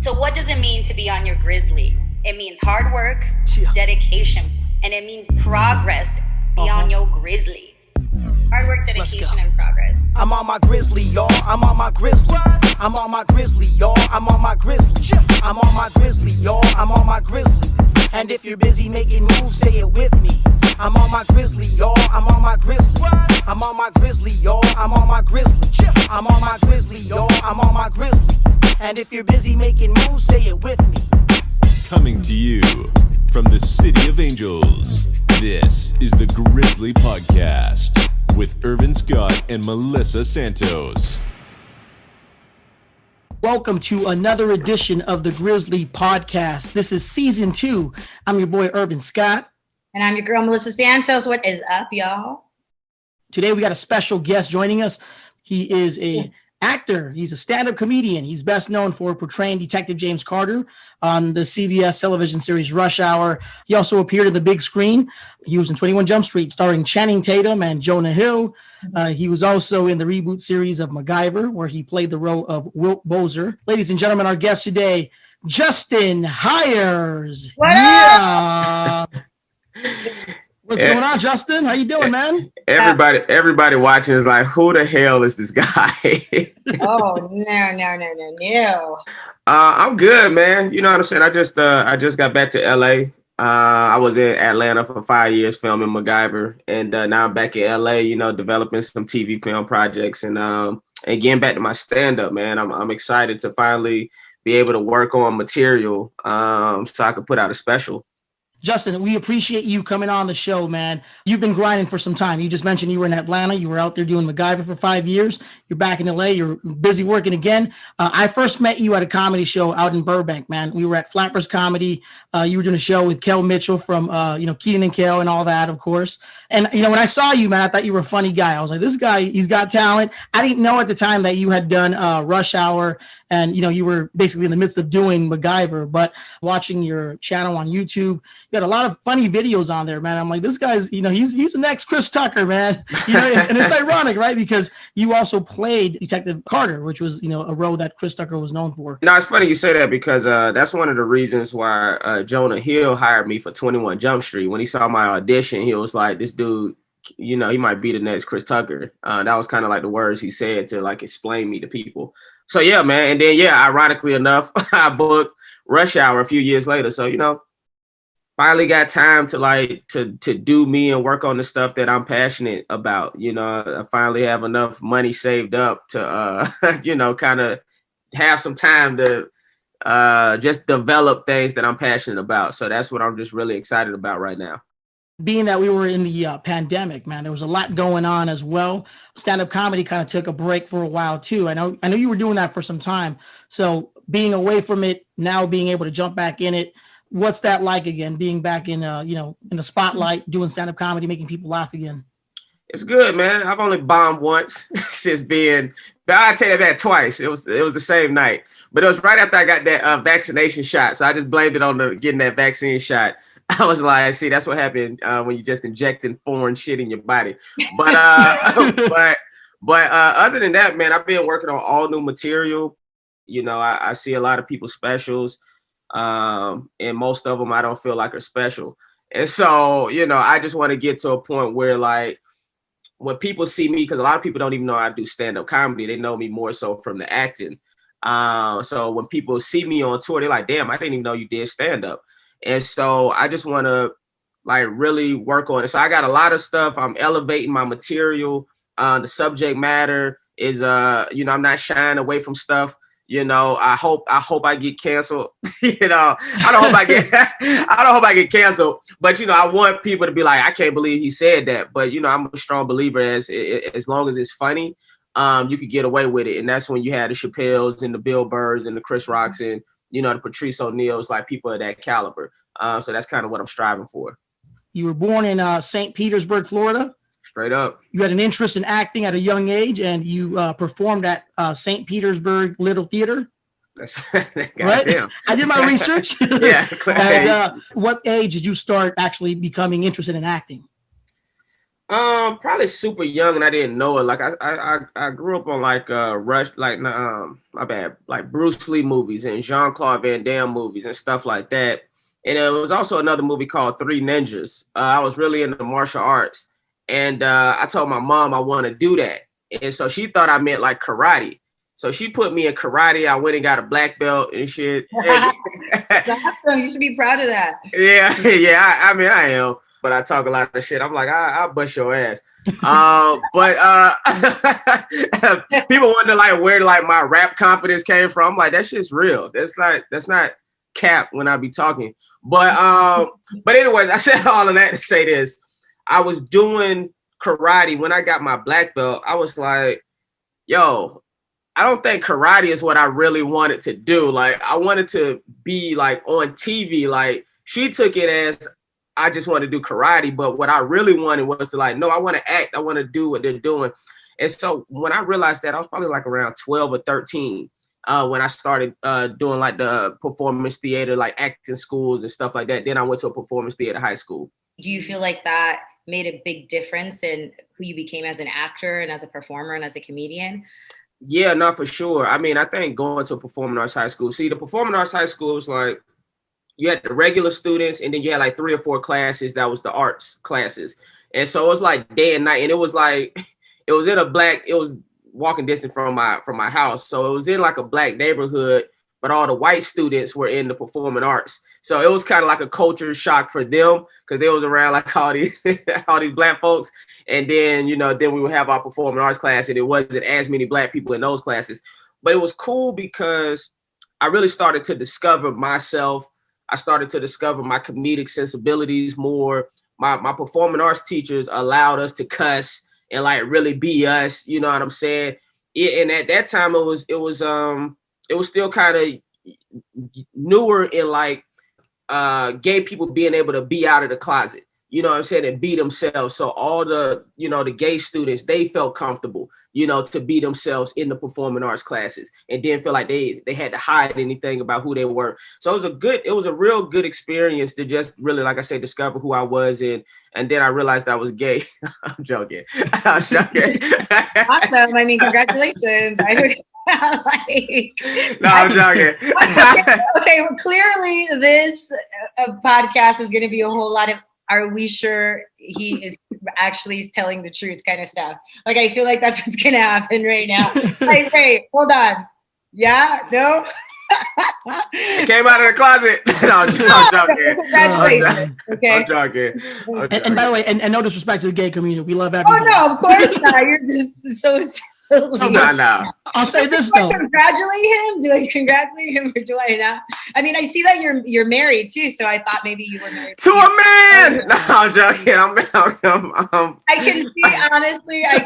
So what does it mean to be on your Grizzly? It means hard work, dedication, and it means progress. Be on your Grizzly. Hard work, dedication, and progress. I'm on my Grizzly, y'all. I'm on my Grizzly. I'm on my Grizzly, y'all. I'm on my Grizzly. I'm on my Grizzly, y'all. I'm on my Grizzly. And if you're busy making moves, say it with me. I'm on my Grizzly, y'all. I'm on my Grizzly. I'm on my Grizzly, y'all. I'm on my Grizzly. I'm on my Grizzly, y'all. I'm on my Grizzly. And if you're busy making moves, say it with me. Coming to you from the City of Angels, this is the Grizzly Podcast with Irvin Scott and Melissa Santos. Welcome to another edition of the Grizzly Podcast. This is season 2. I'm your boy, Irvin Scott. And I'm your girl, Melissa Santos. What is up, y'all? Today, we got a special guest joining us. He is an actor. He's a stand-up comedian. He's best known for portraying Detective James Carter on the CBS television series Rush Hour. He also appeared on the big screen. He was in 21 Jump Street, starring Channing Tatum and Jonah Hill. He was also in the reboot series of MacGyver, where he played the role of Wilt Bozer. Ladies and gentlemen, our guest today, Justin Hires. What up? What's going on, Justin? How you doing, man? Everybody watching is like, who the hell is this guy? Oh, no. I'm good, man. You know what I'm saying? I just got back to LA. I was in Atlanta for 5 years filming MacGyver, and now I'm back in LA, you know, developing some TV film projects and getting back to my stand-up, man. I'm excited to finally be able to work on material so I could put out a special. Justin, we appreciate you coming on the show, man. You've been grinding for some time. You just mentioned you were in Atlanta. You were out there doing MacGyver for 5 years. You're back in LA. You're busy working again. I first met you at a comedy show out in Burbank, man. We were at Flappers Comedy. You were doing a show with Kel Mitchell from, Keaton and Kel and all that, of course. And, when I saw you, man, I thought you were a funny guy. I was like, this guy, he's got talent. I didn't know at the time that you had done Rush Hour and, you were basically in the midst of doing MacGyver, but watching your channel on YouTube, you got a lot of funny videos on there, man. I'm like, this guy's, he's the next Chris Tucker, man. And it's ironic, right? Because you also played Detective Carter, which was, a role that Chris Tucker was known for. No, it's funny you say that because that's one of the reasons why Jonah Hill hired me for 21 Jump Street. When he saw my audition, he was like, this dude, he might be the next Chris Tucker. That was kind of like the words he said to like explain me to people. So yeah, man. And then, ironically enough, I booked Rush Hour a few years later. So, finally got time to do me and work on the stuff that I'm passionate about. I finally have enough money saved up to, kind of have some time to just develop things that I'm passionate about. So that's what I'm just really excited about right now. Being that we were in the pandemic, man, there was a lot going on as well. Stand-up comedy kind of took a break for a while too. I know you were doing that for some time. So being away from it, now being able to jump back in it, what's that like again? Being back in, in the spotlight, doing stand-up comedy, making people laugh again. It's good, man. I've only bombed once since being. But I tell you that twice. It was the same night, but it was right after I got that vaccination shot. So I just blamed it on getting that vaccine shot. I was like, see, that's what happened when you just injecting foreign shit in your body. But other than that, man, I've been working on all new material. I see a lot of people's specials, and most of them I don't feel like are special. And so, I just want to get to a point where like when people see me, because a lot of people don't even know I do stand-up comedy. They know me more so from the acting. So when people see me on tour, they're like, damn, I didn't even know you did stand-up. And so I just want to like really work on it. So I got a lot of stuff. I'm elevating my material. The subject matter is, I'm not shying away from stuff. I hope I get canceled. I don't hope I get canceled. But I want people to be like, I can't believe he said that. But I'm a strong believer as long as it's funny, you could get away with it. And that's when you had the Chappelles and the Bill Burrs and the Chris Rocks and the Patrice O'Neals, like people of that caliber. So that's kind of what I'm striving for. You were born in St. Petersburg, Florida. Straight up. You had an interest in acting at a young age, and you performed at St. Petersburg Little Theater. That's right. I did my research. Yeah. And what age did you start actually becoming interested in acting? Probably super young and I didn't know it. Like I grew up on like my bad, like Bruce Lee movies and Jean-Claude Van Damme movies and stuff like that. And it was also another movie called Three Ninjas. I was really into martial arts, and I told my mom I want to do that, and so she thought I meant like karate. So she put me in karate. I went and got a black belt and shit. That's awesome. You should be proud of that. Yeah. I mean, I am. But I talk a lot of shit. I'm like, I'll bust your ass. But people wonder like where like my rap confidence came from. I'm like, that shit's real. That's not cap when I be talking. But anyways, I said all of that to say this. I was doing karate when I got my black belt. I was like, yo, I don't think karate is what I really wanted to do. Like, I wanted to be like on TV. Like, she took it as I just want to do karate, but what I really wanted was to like, no, I want to act. I want to do what they're doing. And so when I realized that, I was probably like around 12 or 13 when I started doing like the performance theater, like acting schools and stuff like that. Then I went to a performance theater high school. Do you feel like that made a big difference in who you became as an actor and as a performer and as a comedian? Yeah, not for sure. I mean, I think going to a performing arts high school, see, the performing arts high school was like, you had the regular students, and then you had like 3 or 4 classes that was the arts classes. And so it was like day and night, and it was like, it was walking distance from my house. So it was in like a black neighborhood, but all the white students were in the performing arts. So it was kind of like a culture shock for them because they was around like all these black folks. And then, then we would have our performing arts class, and it wasn't as many black people in those classes. But it was cool because I really started to discover myself. I started to discover my comedic sensibilities more. My performing arts teachers allowed us to cuss and like really be us. You know what I'm saying? And at that time, it was still kind of newer in like gay people being able to be out of the closet. You know what I'm saying? And be themselves. So all the the gay students, they felt comfortable, to be themselves in the performing arts classes and didn't feel like they had to hide anything about who they were. So it was a real good experience to just really, like I said, discover who I was. And then I realized I was gay. I'm joking. Awesome. I mean, congratulations. No, I'm joking. Okay, well, clearly this podcast is going to be a whole lot of, are we sure he is actually telling the truth kind of stuff? Like, I feel like that's what's going to happen right now. Like, wait, hold on. Yeah? No? Came out of the closet. No, I'm joking. Congratulations. Okay. I'm joking. And by the way, and no disrespect to the gay community. We love everybody. Oh, no, of course not. You're just so silly. No. I'll say this, though. though. Congratulate him? Do I congratulate him or do I not? I mean, I see that you're married too, so I thought maybe you were married to a man. No, I'm joking. I can see, honestly, I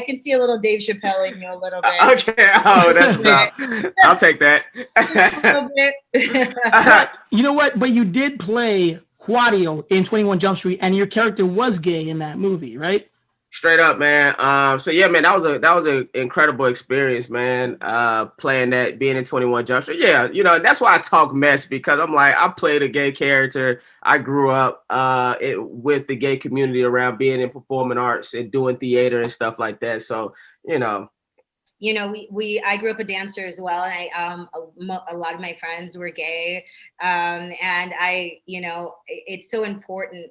can see a little Dave Chappelle in you a little bit. Okay. Oh, that's enough. I'll take that. Just a little bit. You know what? But you did play Juario in 21 Jump Street, and your character was gay in that movie, right? Straight up, man. So yeah, man, that was an incredible experience, man. Playing that, being in 21 Jump Street. Yeah, that's why I talk mess, because I'm like, I played a gay character. I grew up with the gay community around, being in performing arts and doing theater and stuff like that. So, I grew up a dancer as well, and a lot of my friends were gay, and it's so important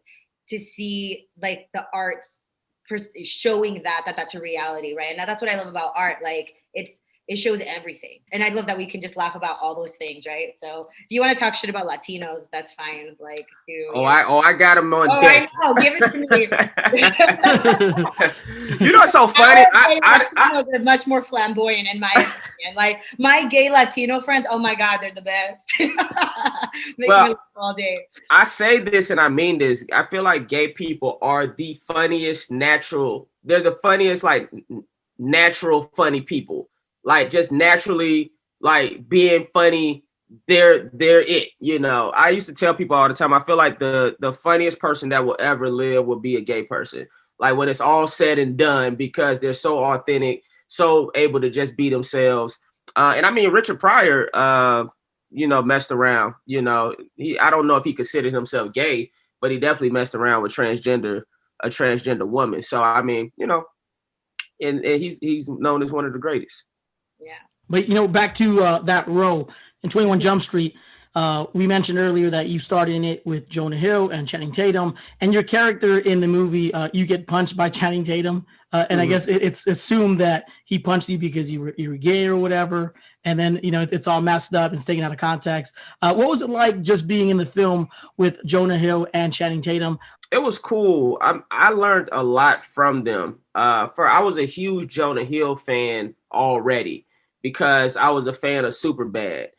to see like the arts showing that's a reality, right? And that's what I love about art. Like it shows everything, and I love that we can just laugh about all those things, right? So do you want to talk shit about Latinos? That's fine. Like, I got them on deck. I know. Give it to me. What's so funny? Latinos are much more flamboyant in my opinion. Like my gay Latino friends, oh my God, they're the best. Make me laugh all day. I say this and I mean this. I feel like gay people are the funniest they're the funniest, like natural funny people. Like just naturally, like being funny, they're it. I used to tell people all the time, I feel like the funniest person that will ever live will be a gay person. Like when it's all said and done, because they're so authentic, so able to just be themselves. And I mean, Richard Pryor, messed around. I don't know if he considered himself gay, but he definitely messed around with transgender a transgender woman. So I mean, you know, and he's known as one of the greatest. Yeah. But, you know, back to that role in 21 Jump Street, we mentioned earlier that you started in it with Jonah Hill and Channing Tatum, and your character in the movie, you get punched by Channing Tatum. And I guess it's assumed that he punched you because you were gay or whatever. And then, you know, it's all messed up and it's taken out of context. What was it like just being in the film with Jonah Hill and Channing Tatum? It was cool. I learned a lot from them. I was a huge Jonah Hill fan already because I was a fan of Superbad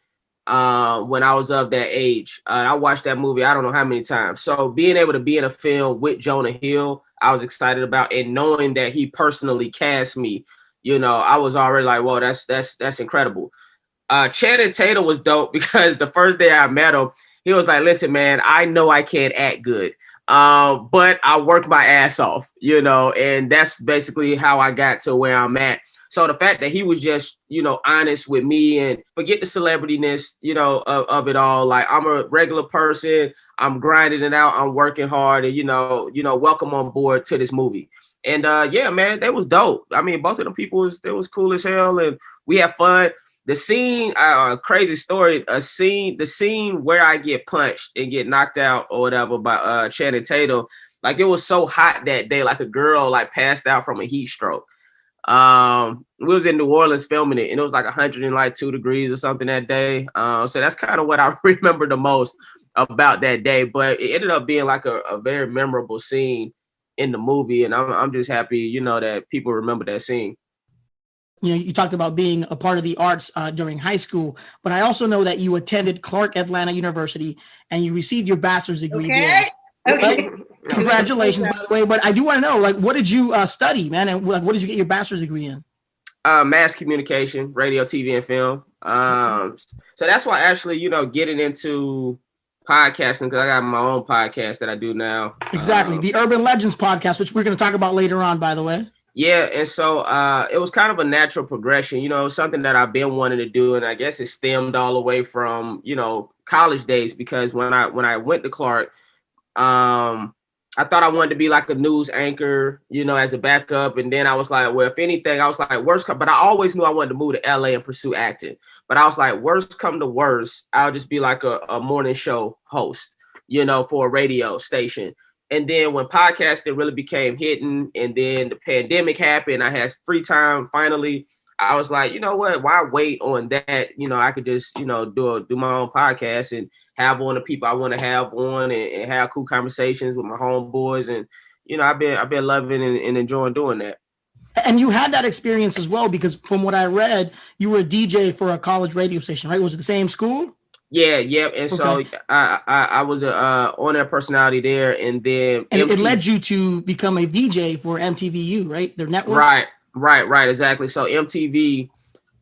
when I was of that age. I watched that movie I don't know how many times. So being able to be in a film with Jonah Hill, I was excited about, and knowing that he personally cast me, you know, I was already like, whoa, that's incredible. Channing Tatum was dope because the first day I met him, he was like, listen, man, I know I can't act good. But I worked my ass off, you know, and that's basically how I got to where I'm at. So the fact that he was just, you know, honest with me and forget the celebrityness, you know, of it all. Like, I'm a regular person. I'm grinding it out. I'm working hard, and, you know, welcome on board to this movie. And yeah, man, that was dope. I mean, both of them people they was cool as hell, and we had fun. The scene, crazy story, the scene where I get punched and get knocked out or whatever by Channing Tatum, like, it was so hot that day, like a girl like passed out from a heat stroke. We was in New Orleans filming it, and it was like 102 degrees or something that day. So that's kind of what I remember the most about that day. But it ended up being like a very memorable scene in the movie, and I'm just happy, you know, that people remember that scene. You know, you talked about being a part of the arts during high school, but I also know that you attended Clark Atlanta University and you received your bachelor's degree there. Okay. Congratulations, by the way. But I do want to know, like, what did you study, man? And what did you get your bachelor's degree in? Mass communication, radio, TV, and film. So that's why actually, you know, getting into podcasting, because I got my own podcast that I do now. Exactly. The Urban Legends podcast, which we're going to talk about later on, by the way. Yeah, and so it was kind of a natural progression, you know, something that I've been wanting to do, and I guess it stemmed all the way from, you know, college days, because when I went to Clark, I thought I wanted to be like a news anchor, you know, as a backup, and then I was like, well, if anything, I was like, but I always knew I wanted to move to LA and pursue acting, but I was like, worst come to worst, I'll just be like a morning show host, you know, for a radio station. And then when podcasting really became hidden, and then the pandemic happened, I had free time finally. I was like, you know what? Why wait on that? You know, I could just, you know, do my own podcast and have on the people I want to have on, and have cool conversations with my homeboys. And, you know, I've been loving and enjoying doing that. And you had that experience as well, because from what I read, you were a DJ for a college radio station, right? Was it the same school? Yeah. And so I was a on-air personality there, and then it led you to become a VJ for MTVU, right? Their network. Right, exactly. So MTV,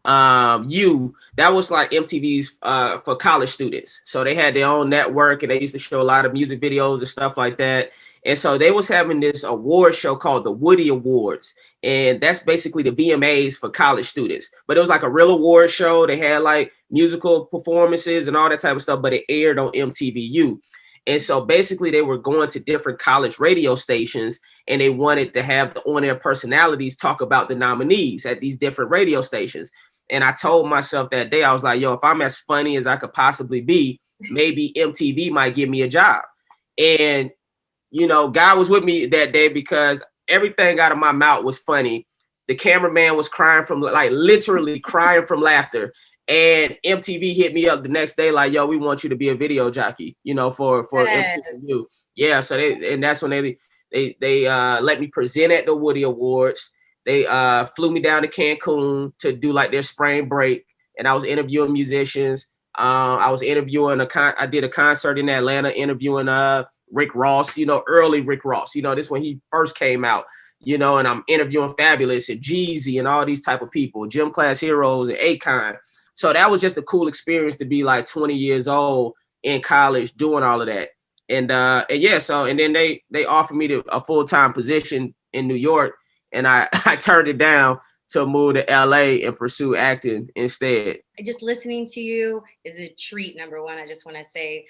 that was like MTV's for college students. So they had their own network, and they used to show a lot of music videos and stuff like that. And so they was having this award show called the Woody Awards. And that's basically the VMAs for college students. But it was like a real award show. They had like musical performances and all that type of stuff, but it aired on MTVU. And so basically they were going to different college radio stations, and they wanted to have the on-air personalities talk about the nominees at these different radio stations. And I told myself that day, I was like, yo, if I'm as funny as I could possibly be, maybe MTV might give me a job. And, you know, God was with me that day, because everything out of my mouth was funny. The cameraman was crying from, like, literally crying from laughter. And MTV hit me up the next day, like, yo, we want you to be a video jockey, you know, for MTV. Yeah. So that's when they let me present at the Woody Awards. They flew me down to Cancun to do like their spring break, and I was interviewing musicians. I was interviewing I did a concert in Atlanta, interviewing Rick Ross, you know, early Rick Ross, you know, this when he first came out, you know, and I'm interviewing Fabulous and Jeezy and all these type of people, Gym Class Heroes and Akon. So that was just a cool experience to be like 20 years old in college doing all of that. And yeah, so, and then they offered me a full-time position in New York, and I turned it down to move to LA and pursue acting instead. Just listening to you is a treat. Number one, I just want to say,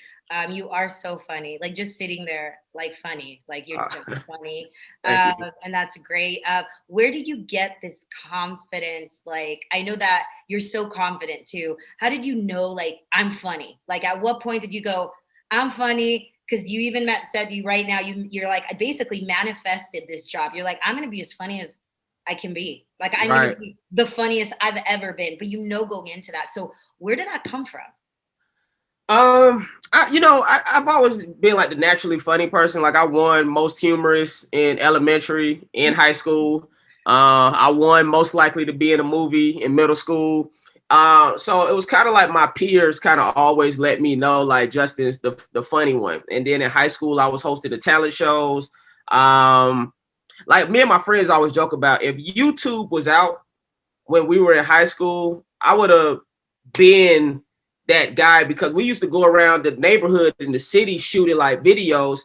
you are so funny. Like just sitting there, like funny, like you're just funny, and that's great. Where did you get this confidence? Like I know that you're so confident too. How did you know? Like I'm funny. Like at what point did you go, I'm funny? Because you even said you right now you're like I basically manifested this job. You're like I'm gonna be as funny as I can be. Like I'm gonna be the funniest I've ever been. But going into that. So where did that come from? I've always been like the naturally funny person. Like I won most humorous in elementary, in high school. I won most likely to be in a movie in middle school. So it was kind of like my peers kind of always let me know like Justin's the funny one. And then in high school, I was hosting the talent shows. Like me and my friends always joke about if YouTube was out when we were in high school, I would have been that guy because we used to go around the neighborhood in the city shooting like videos,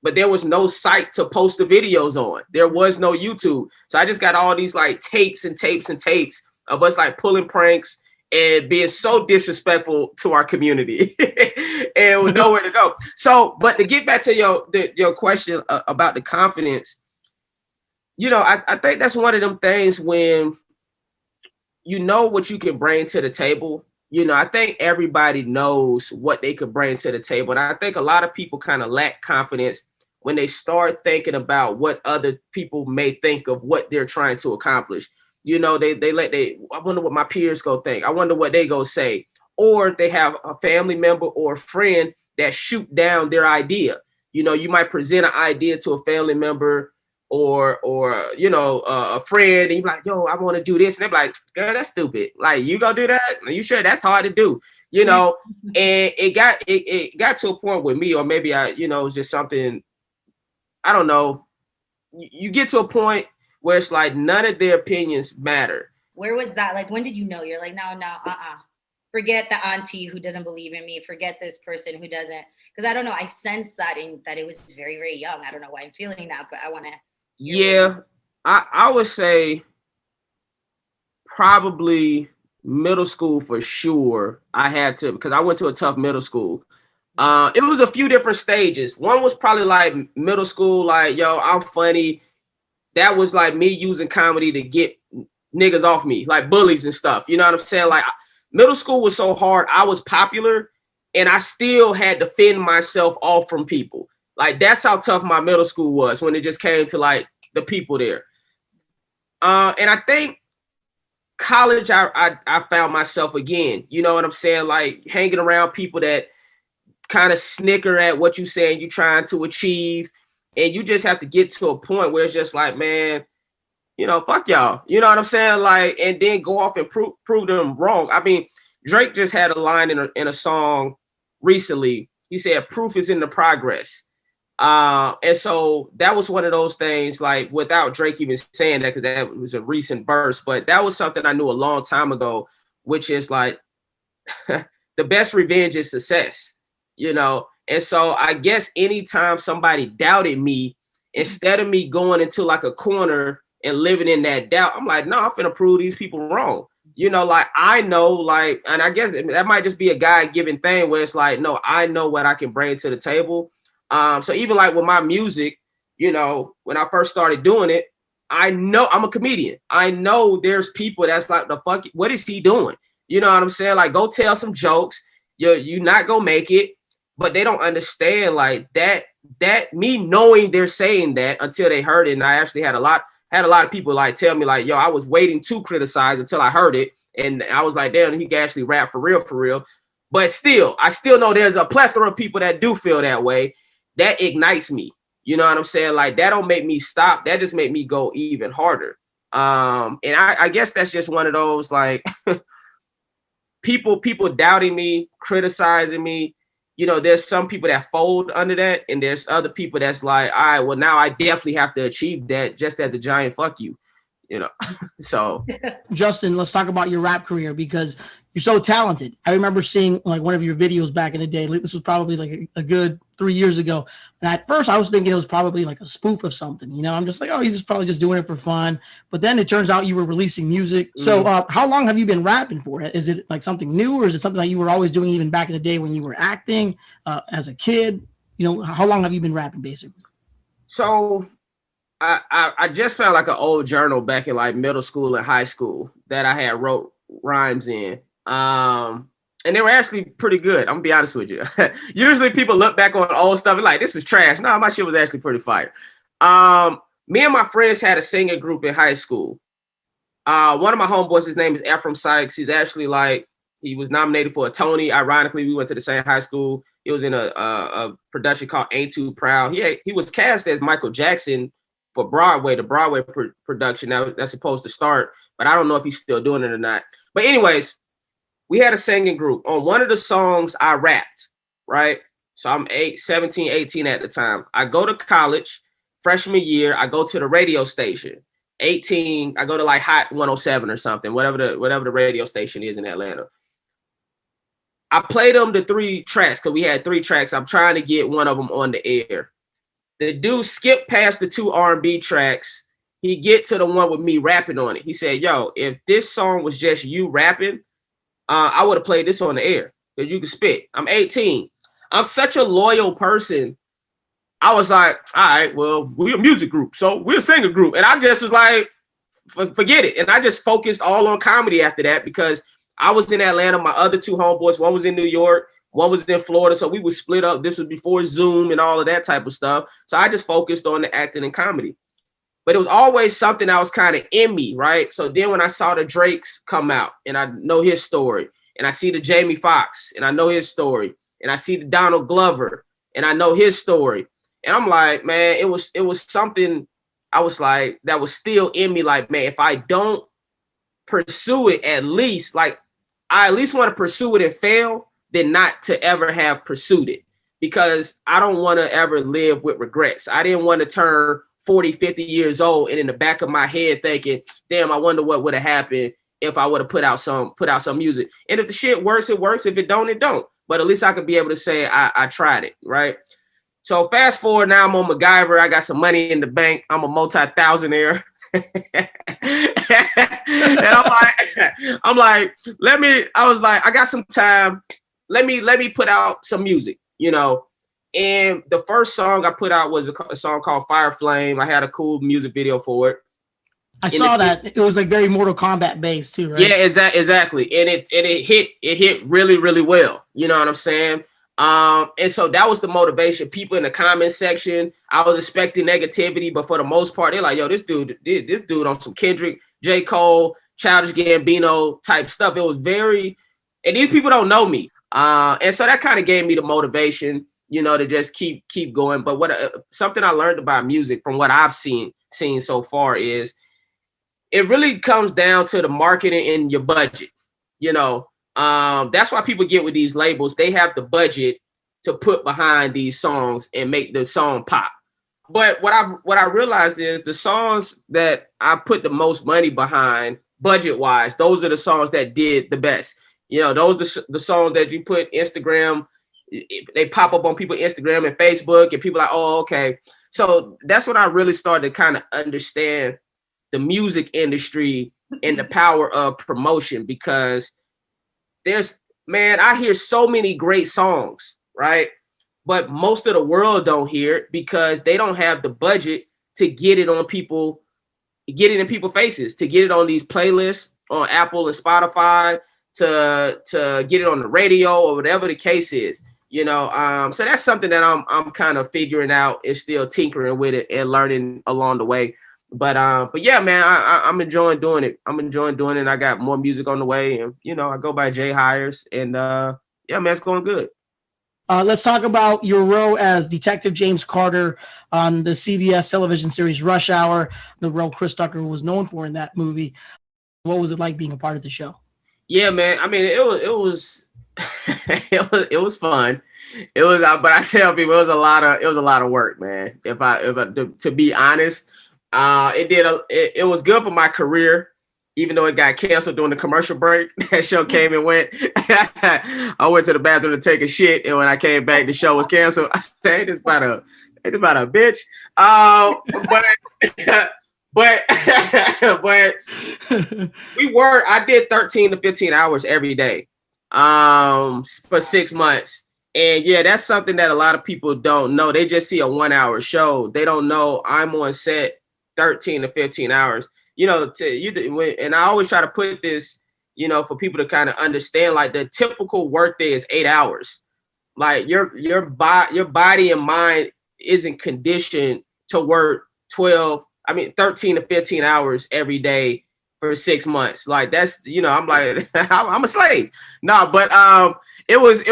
but there was no site to post the videos on. There was no YouTube. So I just got all these like tapes and tapes and tapes of us like pulling pranks and being so disrespectful to our community and with nowhere to go. So, but to get back to your question about the confidence, I think that's one of them things when you know what you can bring to the table. I think everybody knows what they could bring to the table. And I think a lot of people kind of lack confidence when they start thinking about what other people may think of what they're trying to accomplish. I wonder what my peers go think. I wonder what they go say. Or they have a family member or a friend that shoot down their idea. You might present an idea to a family member or a friend, and you're like, yo, I want to do this, and they're like, girl, that's stupid. Like, you gonna do that? Are you sure? That's hard to do, and it got to a point with me, or maybe it was just something, I don't know. You get to a point where it's like none of their opinions matter. Where was that? Like, when did you know? You're like, no, forget the auntie who doesn't believe in me. Forget this person who doesn't. Because I don't know. I sensed that that it was very, very young. I don't know why I'm feeling that, but I want to. Yeah, I would say probably middle school for sure. I had to, because I went to a tough middle school. It was a few different stages. One was probably like middle school, like, yo, I'm funny. That was like me using comedy to get niggas off me, like bullies and stuff. You know what I'm saying? Like middle school was so hard. I was popular and I still had to fend myself off from people. Like that's how tough my middle school was when it just came to like the people there. And I think college, I found myself again, you know what I'm saying? Like hanging around people that kind of snicker at what you saying you're trying to achieve. And you just have to get to a point where it's just like, man, fuck y'all. You know what I'm saying? Like, and then go off and prove them wrong. I mean, Drake just had a line in a song recently. He said, proof is in the progress. And so that was one of those things, like without Drake even saying that, because that was a recent verse, but that was something I knew a long time ago, which is like the best revenge is success, And so I guess anytime somebody doubted me, instead of me going into like a corner and living in that doubt, I'm like, no, I'm finna prove these people wrong. Like I know, like, and I guess that might just be a God-given thing where it's like, no, I know what I can bring to the table. So even like with my music, when I first started doing it, I know I'm a comedian. I know there's people that's like, the fuck, what is he doing? You know what I'm saying? Like, go tell some jokes. You're not gonna make it, but they don't understand like that me knowing they're saying that until they heard it. And I actually had a lot of people like tell me like, yo, I was waiting to criticize until I heard it. And I was like, damn, he can actually rap for real. But I still know there's a plethora of people that do feel that way. That ignites me. You know what I'm saying? Like that don't make me stop. That just make me go even harder. And I guess that's just one of those like people doubting me, criticizing me. There's some people that fold under that, and there's other people that's like, all right, well now I definitely have to achieve that just as a giant fuck you. So Justin, let's talk about your rap career, because you're so talented. I remember seeing like one of your videos back in the day. This was probably like a good 3 years ago. And at first I was thinking it was probably like a spoof of something, you know, I'm just like, oh, he's probably just doing it for fun. But then it turns out you were releasing music. So how long have you been rapping for? Is it like something new, or is it something that you were always doing even back in the day when you were acting as a kid? You know, how long have you been rapping basically? So I just found like an old journal back in like middle school and high school that I had wrote rhymes in. And they were actually pretty good. I'm gonna be honest with you. Usually people look back on old stuff and like, this was trash. No, my shit was actually pretty fire. Me and my friends had a singing group in high school. One of my homeboys, his name is Ephraim Sykes. He's actually like, he was nominated for a Tony. Ironically, we went to the same high school. He was in a production called Ain't Too Proud. He was cast as Michael Jackson for Broadway, the Broadway production that's supposed to start, but I don't know if he's still doing it or not. But anyways, we had a singing group. On one of the songs, I rapped, right? So I'm 17, 18 at the time. I go to college, freshman year, I go to the radio station. 18, I go to like Hot 107 or something, whatever the radio station is in Atlanta. I played them the 3 tracks because we had 3 tracks. I'm trying to get one of them on the air. The dude skipped past the 2 R&B tracks. He get to the one with me rapping on it. He said, yo, if this song was just you rapping, I would have played this on the air because you can spit. I'm 18. I'm such a loyal person. I was like, all right, well, we're a music group, so we're a singer group. And I just was like, forget it. And I just focused all on comedy after that because I was in Atlanta. My other 2 homeboys, one was in New York, one was in Florida. So we would split up. This was before Zoom and all of that type of stuff. So I just focused on the acting and comedy. But it was always something that was kind of in me, right? So then when I saw the Drakes come out and I know his story, and I see the Jamie Foxx and I know his story, and I see the Donald Glover and I know his story, and I'm like, man, it was something I was like that was still in me. Like, man, if I don't pursue it, at least like I at least want to pursue it and fail than not to ever have pursued it, because I don't want to ever live with regrets. I didn't want to turn 40, 50 years old and in the back of my head thinking, damn, I wonder what would have happened if I would have put out some music. And if the shit works, it works. If it don't, it don't. But at least I could be able to say I tried it, right? So fast forward, now I'm on MacGyver. I got some money in the bank. I'm a multi-thousandaire. And I'm like, I got some time. Let me put out some music, you know? And the first song I put out was a song called Fire Flame. I had a cool music video for it. I saw that. It was like very Mortal Kombat based too, right? Yeah, exactly. And it hit really, really well. You know what I'm saying? And so that was the motivation. People in the comment section, I was expecting negativity, but for the most part, they're like, yo, this dude on some Kendrick, J. Cole, Childish Gambino type stuff. It was very, and these people don't know me. And so that kind of gave me the motivation, you know, to just keep going. But something I learned about music from what I've seen so far is it really comes down to the marketing and your budget. You know, that's why people get with these labels. They have the budget to put behind these songs and make the song pop. But what I realized is the songs that I put the most money behind budget wise, those are the songs that did the best. You know, those are the songs that you put Instagram, they pop up on people's Instagram and Facebook, and people are like, oh, okay. So that's when I really started to kind of understand the music industry and the power of promotion, because I hear so many great songs, right? But most of the world don't hear it because they don't have the budget to get it in people's faces, to get it on these playlists on Apple and Spotify, to get it on the radio or whatever the case is. You know, so that's something that I'm kind of figuring out and still tinkering with it and learning along the way. But yeah, man, I'm enjoying doing it. I got more music on the way, and you know, I go by Jay Hires, and yeah, man, it's going good. Let's talk about your role as Detective James Carter on the CBS television series Rush Hour, the role Chris Tucker was known for in that movie. What was it like being a part of the show? Yeah, man. I mean, it was it was fun. It was, but I tell people it was a lot of work, man. To be honest, it was good for my career. even though it got canceled during the commercial break. That show came and went. I went to the bathroom to take a shit, and when I came back, the show was canceled. I said, "It's about a bitch." But I did 13 to 15 hours every day for 6 months. And yeah, that's something that a lot of people don't know. They just see a 1 hour show. They don't know I'm on set 13 to 15 hours. And I always try to put this, for people to kind of understand, like the typical workday is 8 hours. Like your body and mind isn't conditioned to work 13 to 15 hours every day for 6 months. Like that's, I'm like, I'm a slave. No, but it was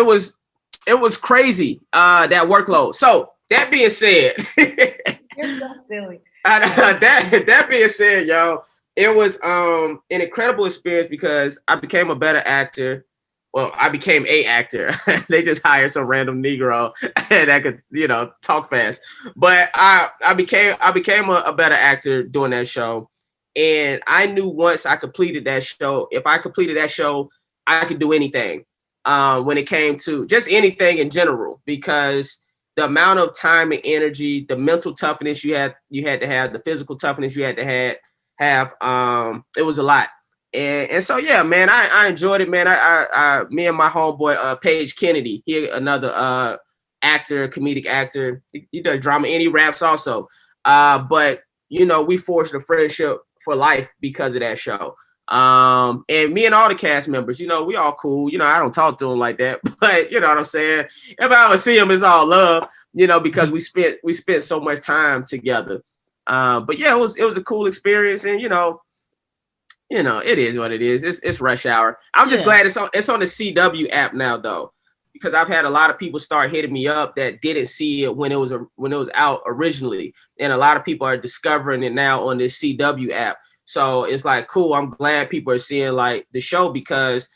crazy, that workload. So that being said, you're so silly. That being said, yo, it was an incredible experience because I became a better actor. Well, I became a actor. They just hired some random Negro that could, talk fast. But I became a better actor doing that show. And I knew once I completed that show, if I completed that show, I could do anything when it came to just anything in general, because the amount of time and energy, the mental toughness you had to have, the physical toughness you had to have, it was a lot. And so, yeah, man, I enjoyed it, man. Me and my homeboy, Paige Kennedy, he another comedic actor. He does drama and he raps also. But, we forged a friendship for life because of that show. And me and all the cast members, we all cool. I don't talk to them like that, but you know what I'm saying? If I ever see them, it's all love, because we spent so much time together. But yeah, it was a cool experience, and it is what it is. It's rush hour. I'm just glad it's on the CW app now, though, because I've had a lot of people start hitting me up that didn't see it when it was out originally, and a lot of people are discovering it now on this CW app. So it's like cool. I'm glad people are seeing like the show, because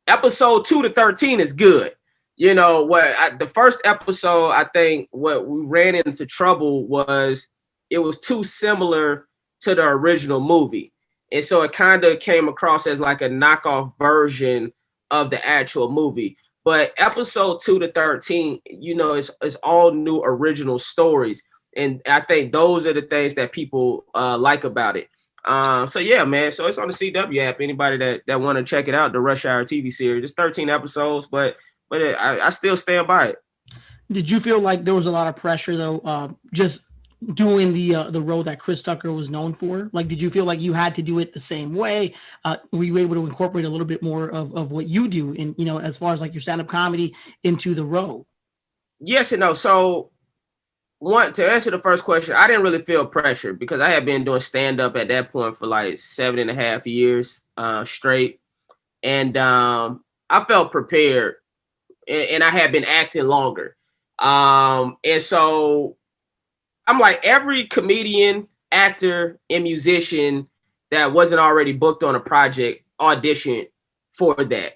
episode 2 to 13 is good. The first episode, I think what we ran into trouble was it was too similar to the original movie. And so it kind of came across as like a knockoff version of the actual movie. But episode 2 to 13, it's all new original stories. And I think those are the things that people like about it. So yeah, man. So it's on the CW app. Anybody that want to check it out, the Rush Hour TV series. It's 13 episodes, but I still stand by it. Did you feel like there was a lot of pressure though, just doing the role that Chris Tucker was known for? Like, did you feel like you had to do it the same way? Were you able to incorporate a little bit more of what you do in, as far as like your stand-up comedy into the role? Yes and no. So to answer the first question, I didn't really feel pressure because I had been doing stand-up at that point for like 7.5 years straight. And I felt prepared, and I had been acting longer. And so I'm like, every comedian, actor, and musician that wasn't already booked on a project auditioned for that.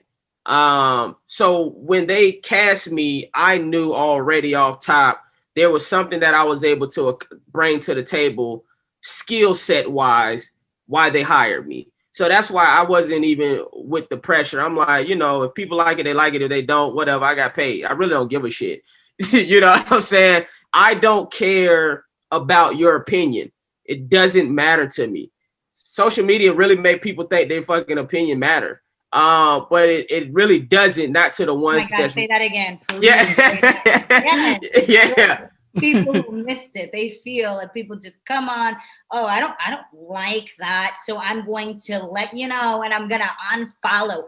So when they cast me, I knew already off top there was something that I was able to bring to the table skill set wise why they hired me. So that's why I wasn't even with the pressure. I'm like, if people like it, they like it. If they don't, whatever, I got paid. I really don't give a shit. You know what I'm saying? I don't care about your opinion. It doesn't matter to me. Social media really make people think their fucking opinion matter. But it really doesn't, not to the ones. Oh my God, say that again, please. Yeah. Yeah. People who missed it, they feel like people just come on. Oh, I don't like that, so I'm going to let you know, and I'm gonna unfollow.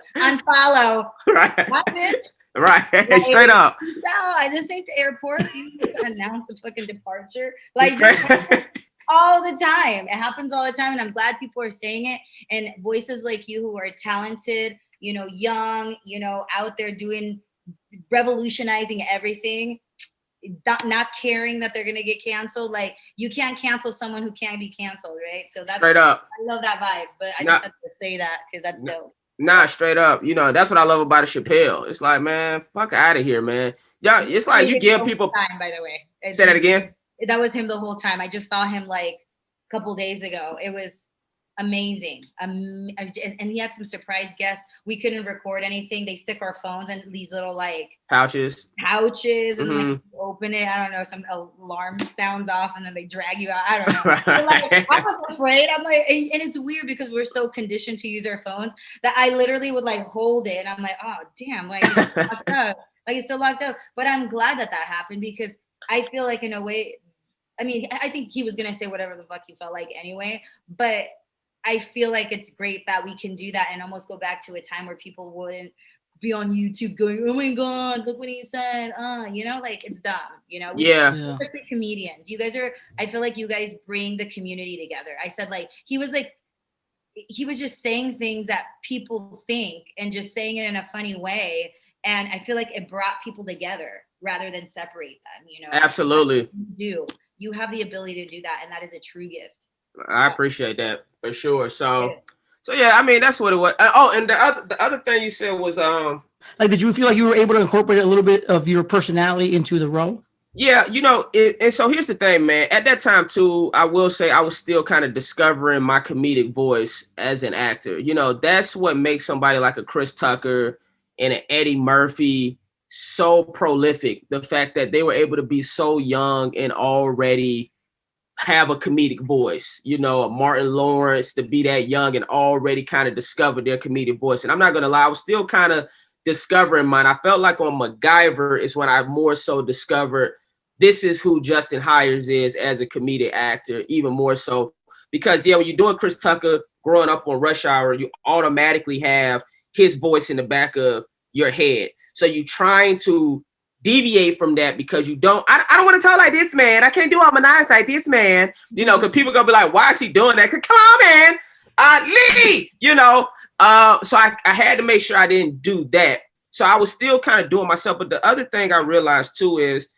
Right. What, bitch? Right. Like, straight up. So I just ain't the airport. You need to announce a fucking departure. Like all the time. It happens all the time, and I'm glad people are saying it. And voices like you who are talented, young, out there revolutionizing everything, not caring that they're gonna get canceled. Like, you can't cancel someone who can't be canceled, right? So that's straight up. I love that vibe, but I just have to say that because that's dope. Nah, straight up. That's what I love about Chappelle. It's like, man, fuck out of here, man. Yeah, it's like you give people time, by the way. Say that again. That was him the whole time. I just saw him like a couple days ago. It was amazing. And he had some surprise guests. We couldn't record anything. They stick our phones in these little like pouches, and then they open it. I don't know, some alarm sounds off, and then they drag you out. I don't know. Like, I was afraid. I'm like, and it's weird because we're so conditioned to use our phones that I literally would like hold it, and I'm like, oh damn, like it's locked up. Like it's still locked up. But I'm glad that happened because I feel like in a way, I mean, I think he was gonna say whatever the fuck he felt like anyway, but I feel like it's great that we can do that and almost go back to a time where people wouldn't be on YouTube going, oh my God, look what he said. You know, like it's dumb, you know? Especially comedians. You guys I feel like you guys bring the community together. I said he was just saying things that people think and just saying it in a funny way. And I feel like it brought people together rather than separate them, you know? Absolutely. You have the ability to do that. And that is a true gift. I appreciate that for sure. So yeah, I mean, that's what it was. And the other thing you said was, like, did you feel like you were able to incorporate a little bit of your personality into the role? Yeah, you know, and so here's the thing, man. At that time too, I will say I was still kind of discovering my comedic voice as an actor. You know, that's what makes somebody like a Chris Tucker and an Eddie Murphy so prolific. The fact that they were able to be so young and already have a comedic voice, you know, a Martin Lawrence to be that young and already kind of discover their comedic voice. And I'm not going to lie, I was still kind of discovering mine. I felt like on MacGyver is when I more so discovered this is who Justin Hires is as a comedic actor, even more so. Because, when you're doing Chris Tucker growing up on Rush Hour, you automatically have his voice in the back of your head. So you're trying to deviate from that because you don't, I don't want to talk like this, man. I can't do all my nines like this, man. You know, because people going to be like, why is he doing that? Come on, man. Lee, you know. So I had to make sure I didn't do that. So I was still kind of doing myself. But the other thing I realized too is,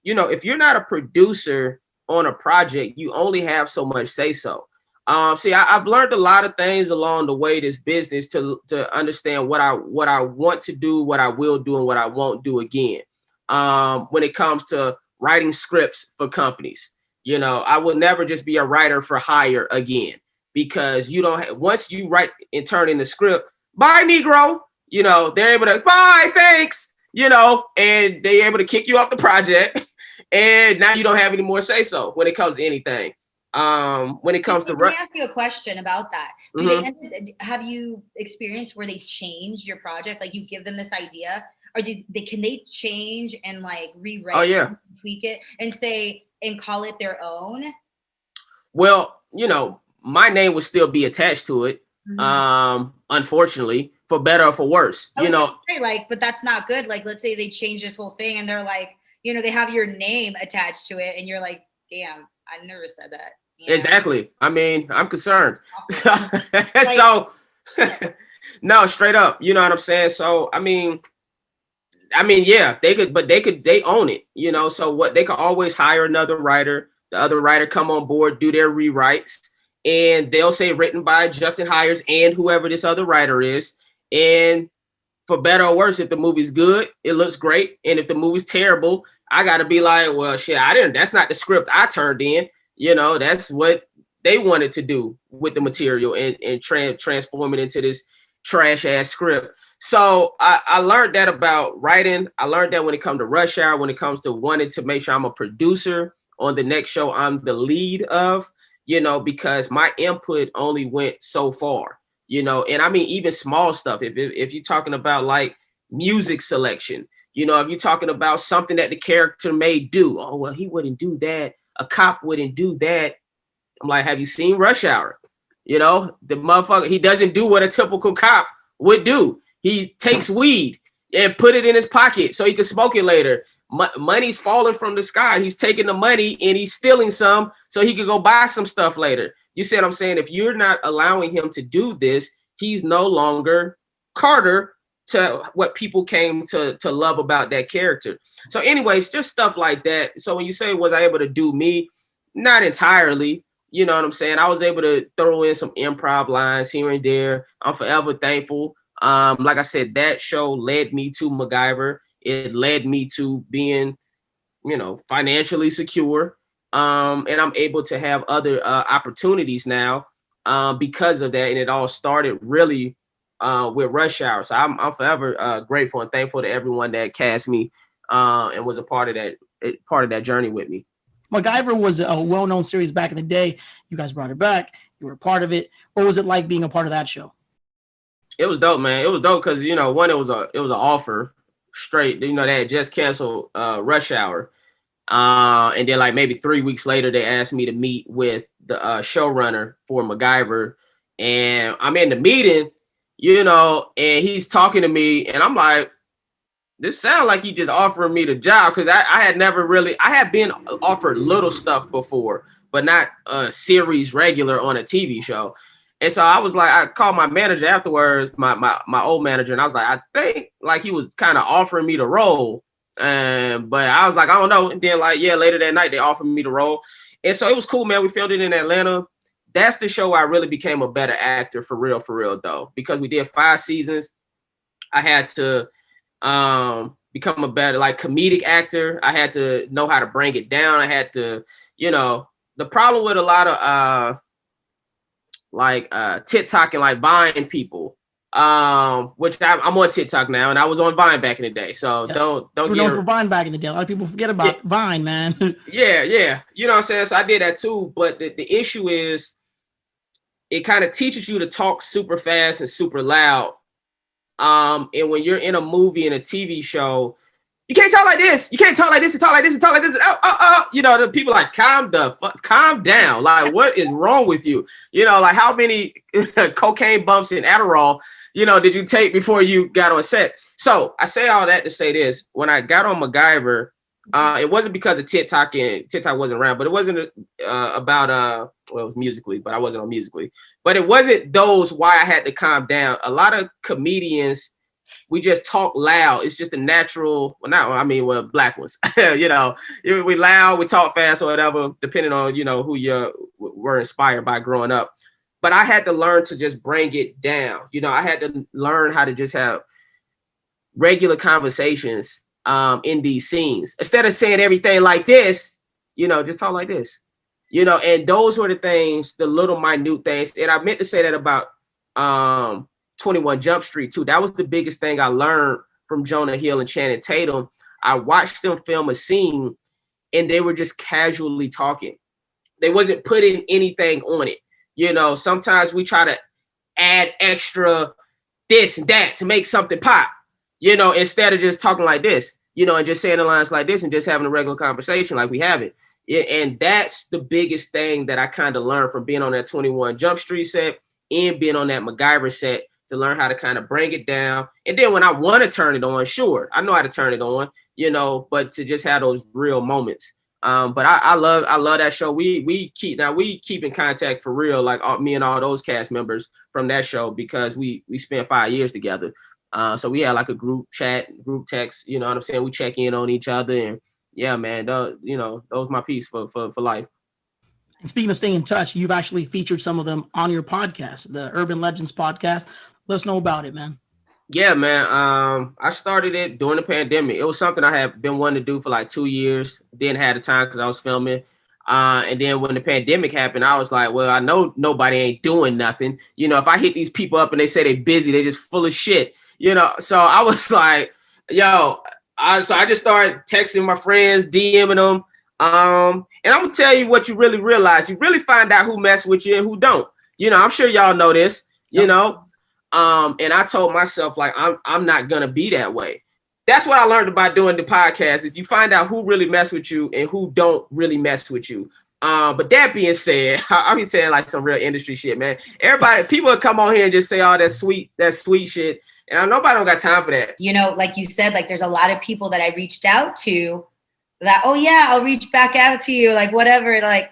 you know, if you're not a producer on a project, you only have so much say so. I've learned a lot of things along the way, this business, to understand what I want to do, what I will do, and what I won't do again. When it comes to writing scripts for companies, you know, I will never just be a writer for hire again, because you don't once you write and turn in the script, bye Negro, you know, they're able to bye, thanks, you know, and they're able to kick you off the project. And now you don't have any more say so when it comes to anything. When it comes to let me ask you a question about that. Have you experienced where they change your project? Like you give them this idea, or can they change and like rewrite, tweak it and say and call it their own? Well, you know, my name would still be attached to it. Unfortunately, for better or for worse, you know. But that's not good. Like, let's say they change this whole thing and they're like, you know, they have your name attached to it, and you're like, damn, I never said that. Yeah. Exactly. I mean, I'm concerned. No, straight up. You know what I'm saying? So, I mean, yeah, they own it, you know, so what they could always hire another writer, the other writer come on board, do their rewrites, and they'll say written by Justin Hires and whoever this other writer is. And for better or worse, if the movie's good, it looks great. And if the movie's terrible, I got to be like, well, shit, that's not the script I turned in. You know, that's what they wanted to do with the material and transform it into this trash ass script. So I learned that about writing. I learned that when it comes to Rush Hour, when it comes to wanting to make sure I'm a producer on the next show I'm the lead of, you know, because my input only went so far, you know, and I mean, even small stuff. If you're talking about like music selection, you know, if you're talking about something that the character may do, oh, well, he wouldn't do that. A cop wouldn't do that. I'm like, have you seen Rush Hour? You know, the motherfucker, he doesn't do what a typical cop would do. He takes weed and put it in his pocket so he can smoke it later. Money's falling from the sky. He's taking the money and he's stealing some so he could go buy some stuff later. You see what I'm saying? If you're not allowing him to do this, he's no longer Carter to what people came to love about that character. So anyways, just stuff like that. So when you say, was I able to do me? Not entirely. You know what I'm saying? I was able to throw in some improv lines here and there. I'm forever thankful. Like I said, that show led me to MacGyver. It led me to being, you know, financially secure. And I'm able to have other opportunities now because of that. And it all started really with Rush Hour. So I'm forever grateful and thankful to everyone that cast me and was a part of that journey with me. MacGyver was a well-known series back in the day. You guys brought it back. You were a part of it. What was it like being a part of that show? It was dope, man. It was dope because, you know, one, it was an offer straight. You know, they had just canceled Rush Hour. And then like maybe 3 weeks later, they asked me to meet with the showrunner for MacGyver. And I'm in the meeting, you know, and he's talking to me. And I'm like, this sounds like he just offering me the job, because I had been offered little stuff before, but not a series regular on a TV show. And so I was like, I called my manager afterwards, my old manager, and I was like, I think like he was kind of offering me the role. But I was like, I don't know. And then like, yeah, later that night they offered me the role. And so it was cool, man. We filmed it in Atlanta. That's the show I really became a better actor for real though, because we did 5 seasons. I had to become a better like comedic actor. I had to know how to bring it down. I had to, you know, the problem with a lot of TikTok and like Vine people, which I'm on TikTok now, and I was on Vine back in the day. So don't We're known for Vine back in the day. A lot of people forget about Vine, man. yeah. You know what I'm saying? So I did that too. But the issue is it kind of teaches you to talk super fast and super loud. And when you're in a movie and a TV show, you can't talk like this. You can't talk like this and talk like this and talk like this. You know, the people like, calm down. Like, what is wrong with you? You know, like how many cocaine bumps and Adderall, you know, did you take before you got on set? So I say all that to say this. When I got on MacGyver, it wasn't because of TikTok, and TikTok wasn't around, but it wasn't about it was Musically, but I wasn't on Musically. But it wasn't those why I had to calm down. A lot of comedians, we just talk loud. It's just a natural, black ones, you know, we loud, we talk fast or whatever, depending on, you know, who you were inspired by growing up. But I had to learn to just bring it down. You know, I had to learn how to just have regular conversations in these scenes. Instead of saying everything like this, you know, just talk like this, you know, and those were the things, the little minute things. And I meant to say that about 21 Jump Street too. That was the biggest thing I learned from Jonah Hill and Channing Tatum. I watched them film a scene and they were just casually talking. They wasn't putting anything on it. You know, sometimes we try to add extra this and that to make something pop, you know, instead of just talking like this, you know, and just saying the lines like this and just having a regular conversation like we have it. Yeah, and that's the biggest thing that I kind of learned from being on that 21 Jump Street set and being on that MacGyver set, to learn how to kind of bring it down. And then when I want to turn it on, sure, I know how to turn it on, you know, but to just have those real moments. But I love that show. We keep in contact for real, like me and all those cast members from that show, because we spent 5 years together. So we had like a group chat, group text, you know what I'm saying? We check in on each other, and yeah, man, you know, that was my piece for life. And speaking of staying in touch, you've actually featured some of them on your podcast, the Urban Legends podcast. Let us know about it, man. Yeah, man. I started it during the pandemic. It was something I had been wanting to do for like 2 years. Didn't have the time because I was filming. And then when the pandemic happened, I was like, well, I know nobody ain't doing nothing. You know, if I hit these people up and they say they're busy, they're just full of shit. You know, so I was like, so I just started texting my friends, DMing them. And I'm gonna tell you what you really realize. You really find out who mess with you and who don't. You know, I'm sure y'all know this, you know. And I told myself, like, I'm not gonna be that way. That's what I learned about doing the podcast, is you find out who really mess with you and who don't really mess with you. But that being said, I've been saying like some real industry shit, man. People come on here and just say all that sweet shit. And nobody don't got time for that. You know, like you said, like there's a lot of people that I reached out to that, oh yeah, I'll reach back out to you, like whatever, like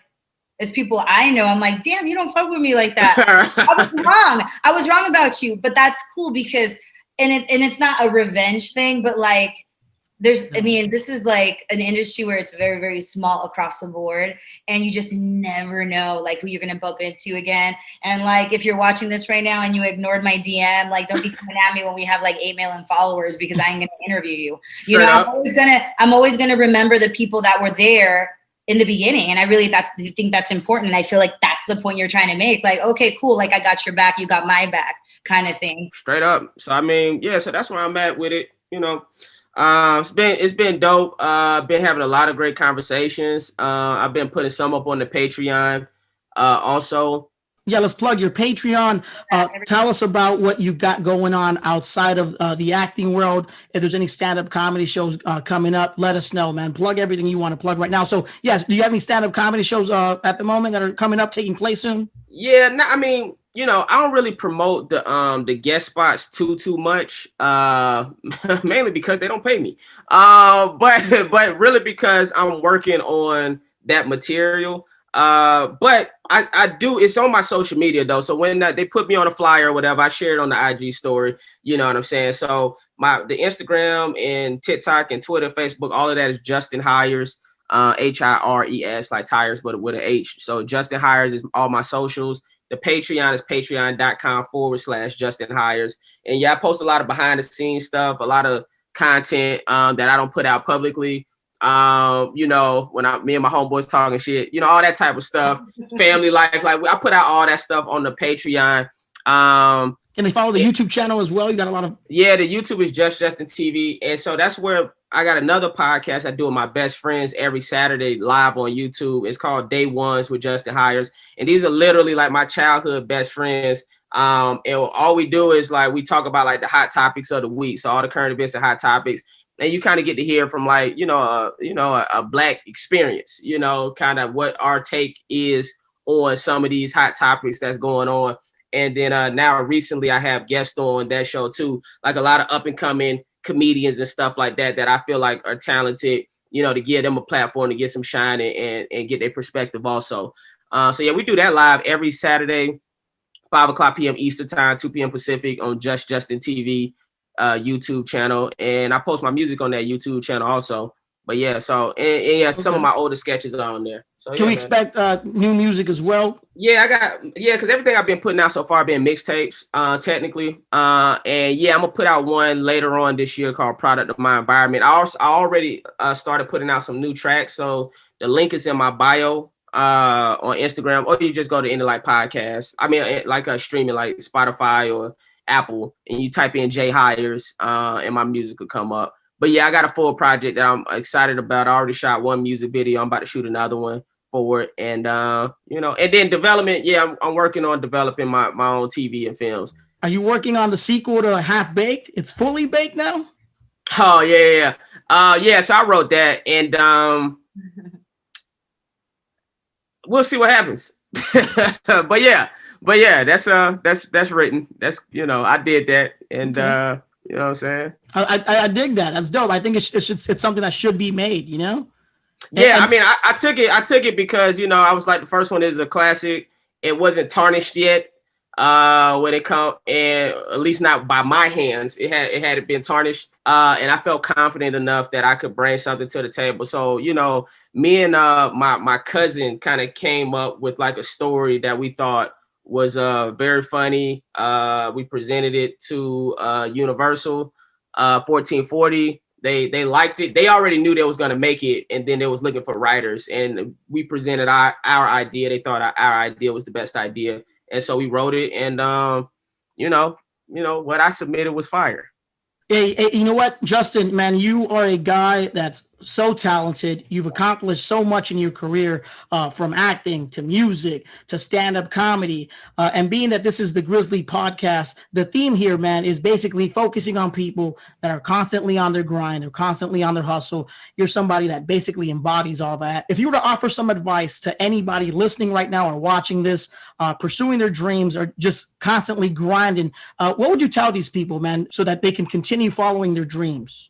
it's people I know. I'm like, damn, you don't fuck with me like that. I was wrong about you, but that's cool because, and it's not a revenge thing, but like this is like an industry where it's very, very small across the board, and you just never know like who you're going to bump into again. And like, if you're watching this right now and you ignored my DM, like don't be coming at me when we have like 8 million followers, because I ain't going to interview you. You know, I'm always going to remember the people that were there in the beginning. And I really think that's important. And I feel like that's the point you're trying to make. Like, okay, cool. Like I got your back, you got my back kind of thing. Straight up. So, I mean, yeah, so that's where I'm at with it. You know, it's been dope. Been having a lot of great conversations. I've been putting some up on the Patreon also. Yeah, let's plug your Patreon. Tell us about what you've got going on outside of the acting world. If there's any stand-up comedy shows coming up, let us know, man. Plug everything you want to plug right now. So, yes, do you have any stand-up comedy shows at the moment that are coming up, taking place soon? Yeah, I mean, you know, I don't really promote the guest spots too much, mainly because they don't pay me. But really because I'm working on that material. But I do, it's on my social media though. So when they put me on a flyer or whatever, I share it on the IG story, you know what I'm saying? So the Instagram and TikTok and Twitter, Facebook, all of that is Justin Hires, HIRES, like tires, but with an H. So Justin Hires is all my socials. The Patreon is patreon.com/Justin Hires. And yeah, I post a lot of behind the scenes stuff, a lot of content that I don't put out publicly. You know, when me and my homeboys talking shit, you know, all that type of stuff, family life, like I put out all that stuff on the Patreon. Can they follow the YouTube channel as well? You got a lot of... Yeah, the YouTube is Just Justin TV. And so that's where I got another podcast I do with my best friends every Saturday live on YouTube. It's called Day Ones with Justin Hires. And these are literally like my childhood best friends. And all we do is like, we talk about like the hot topics of the week. So all the current events and hot topics. And you kind of get to hear from like, a Black experience, you know, kind of what our take is on some of these hot topics that's going on. And then now recently I have guests on that show too, like a lot of up and coming comedians and stuff like that I feel like are talented, you know, to give them a platform to get some shine and get their perspective also. So yeah, we do that live every Saturday, 5:00 p.m. Eastern time, 2 p.m. Pacific on Just Justin TV YouTube channel. And I post my music on that YouTube channel also. But yeah, so and yeah, some of my older sketches are on there. So can we expect new music as well? Yeah, because everything I've been putting out so far have been mixtapes, technically. And yeah, I'm gonna put out one later on this year called Product of My Environment. I already started putting out some new tracks. So the link is in my bio on Instagram, or you just go to Indie Like Podcast. I mean, like streaming like Spotify or Apple, and you type in J Hires, and my music will come up. But yeah, I got a full project that I'm excited about. I already shot one music video. I'm about to shoot another one for it. And, and then development. Yeah, I'm working on developing my own TV and films. Are you working on the sequel to Half Baked? It's fully baked now? Oh, yeah. So I wrote that. And we'll see what happens. But yeah, that's written. That's, I did that. And, okay. You know what I'm saying? I dig that. That's dope. I think it's something that should be made, you know? Yeah, I mean, I took it because, I was like, the first one is a classic. It wasn't tarnished yet when it come, and at least not by my hands. It hadn't been tarnished. And I felt confident enough that I could bring something to the table. So, me and my cousin kind of came up with like a story that we thought was very funny. We presented it to Universal 1440. They liked it. They already knew they was going to make it, and then they was looking for writers, and we presented our idea. They thought our idea was the best idea, and so we wrote it. And what I submitted was fire. Hey, you know what, Justin, man, you are a guy that's so talented. You've accomplished so much in your career, from acting to music to stand-up comedy. And being that this is the Grizzly Podcast, the theme here, man, is basically focusing on people that are constantly on their grind. They're constantly on their hustle. You're somebody that basically embodies all that. If you were to offer some advice to anybody listening right now or watching this, pursuing their dreams or just constantly grinding, what would you tell these people, man, so that they can continue following their dreams?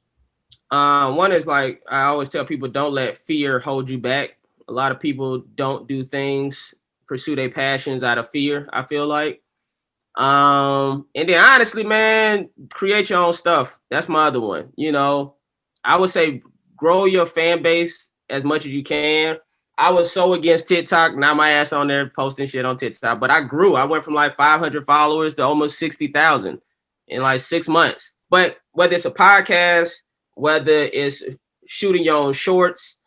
One is like, I always tell people, don't let fear hold you back. A lot of people don't do things, pursue their passions out of fear, I feel like. And then honestly, man, create your own stuff. That's my other one. I would say grow your fan base as much as you can. I was so against TikTok. Now my ass on there posting shit on TikTok, but I grew. I went from like 500 followers to almost 60,000 in like 6 months. But whether it's a podcast, whether it's shooting your own shorts,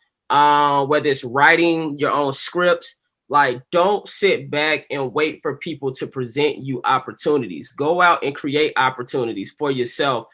whether it's writing your own scripts. Like, don't sit back and wait for people to present you opportunities. Go out and create opportunities for yourself.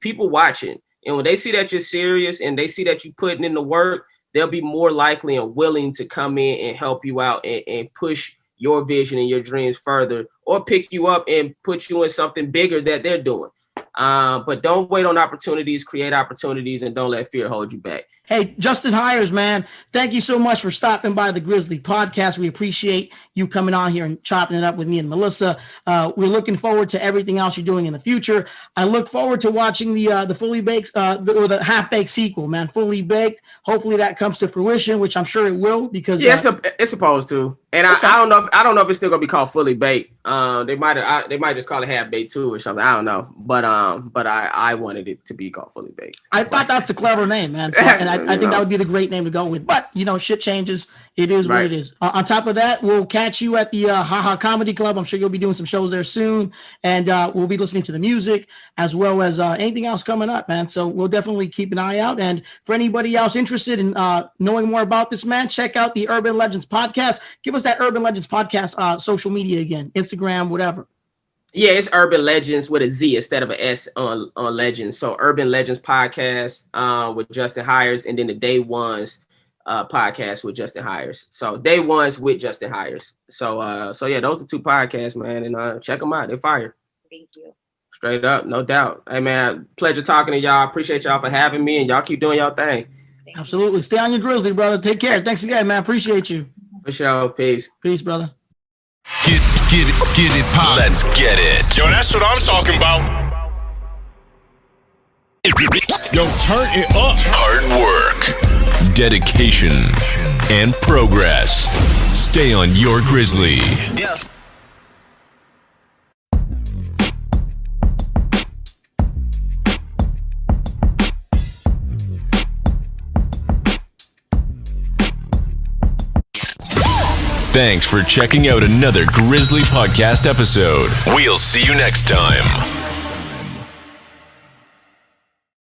People watching, and when they see that you're serious and they see that you're putting in the work, they'll be more likely and willing to come in and help you out and push your vision and your dreams further, or pick you up and put you in something bigger that they're doing. But don't wait on opportunities, create opportunities, and don't let fear hold you back. Hey, Justin Hires, man, thank you so much for stopping by the Grizzly Podcast. We appreciate you coming on here and chopping it up with me and Melissa. We're looking forward to everything else you're doing in the future. I look forward to watching the Fully Baked or the Half Baked sequel, man. Fully Baked. Hopefully that comes to fruition, which I'm sure it will, because it's supposed to. And okay. I don't know if it's still gonna be called Fully Baked. They might just call it Half Baked 2 or something. I don't know, but I wanted it to be called Fully Baked. I thought that's a clever name, man. So, and I think that would be the great name to go with. But shit changes. It is what it is. On top of that, we'll catch you at the Haha Comedy Club. I'm sure you'll be doing some shows there soon, and we'll be listening to the music as well as anything else coming up, man. So we'll definitely keep an eye out. And for anybody else interested in knowing more about this man, check out the Urban Legends Podcast. Give us that Urban Legends Podcast social media again, Instagram, whatever. Yeah, it's Urban Legends with a Z instead of an S on Legends. So Urban Legends Podcast with Justin Hires, and then the Day Ones podcast with Justin Hires. So Day Ones with Justin Hires. So yeah, those are 2 podcasts, man, and check them out. They're fire. Thank you. Straight up, no doubt. Hey, man, pleasure talking to y'all. Appreciate y'all for having me, and y'all keep doing y'all thing. Absolutely. Stay on your Grizzly, brother. Take care. Thanks again, man. Appreciate you. For sure. Peace. Peace, brother. Get it pop. Let's get it. Yo, that's what I'm talking about. Yo, turn it up. Hard work, dedication, and progress. Stay on your Grizzly. Yeah. Thanks for checking out another Grizzly Podcast episode. We'll see you next time.